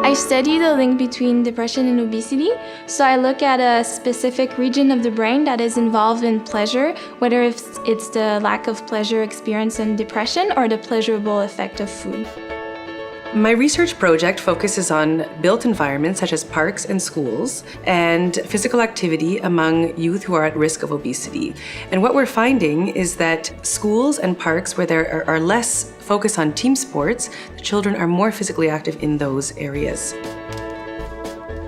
I study the link between depression and obesity, so I look at a specific region of the brain that is involved in pleasure, whether it's the lack of pleasure experienced in depression or the pleasurable effect of food. My research project focuses on built environments such as parks and schools and physical activity among youth who are at risk of obesity. And what we're finding is that schools and parks where there are less focus on team sports, the children are more physically active in those areas.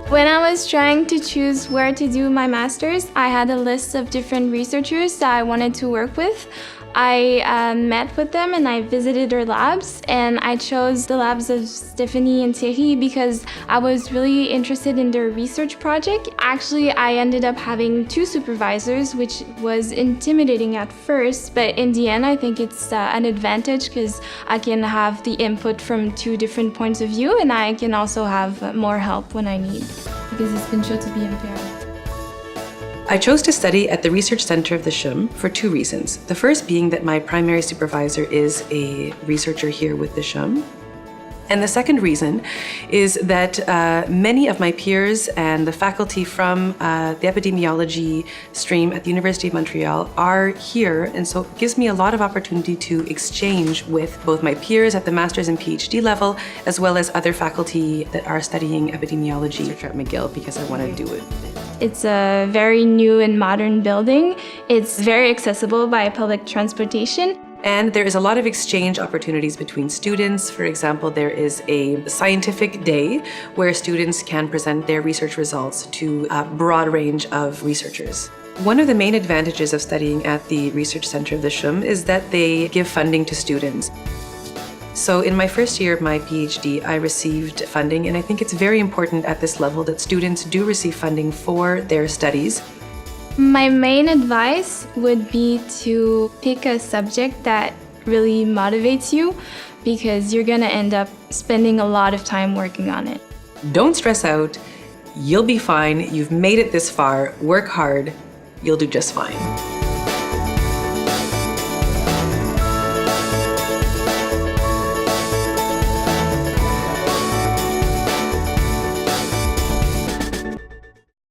When I was trying to choose where to do my master's, I had a list of different researchers that I wanted to work with. I met with them and I visited their labs, and I chose the labs of Stephanie and Thierry because I was really interested in their research project. Actually, I ended up having 2 supervisors, which was intimidating at first, but in the end I think it's an advantage because I can have the input from 2 different points of view, and I can also have more help when I need, because it's been shown to be impaired. I chose to study at the Research Center of the CHUM for 2 reasons. The first being that my primary supervisor is a researcher here with the CHUM. And the second reason is that many of my peers and the faculty from the epidemiology stream at the University of Montreal are here, and so it gives me a lot of opportunity to exchange with both my peers at the master's and PhD level, as well as other faculty that are studying epidemiology at McGill, because I want to do it. It's a very new and modern building. It's very accessible by public transportation. And there is a lot of exchange opportunities between students. For example, there is a scientific day where students can present their research results to a broad range of researchers. One of the main advantages of studying at the Research Center of the CHUM is that they give funding to students. So in my first year of my PhD, I received funding, and I think it's very important at this level that students do receive funding for their studies. My main advice would be to pick a subject that really motivates you, because you're going to end up spending a lot of time working on it. Don't stress out. You'll be fine. You've made it this far. Work hard. You'll do just fine.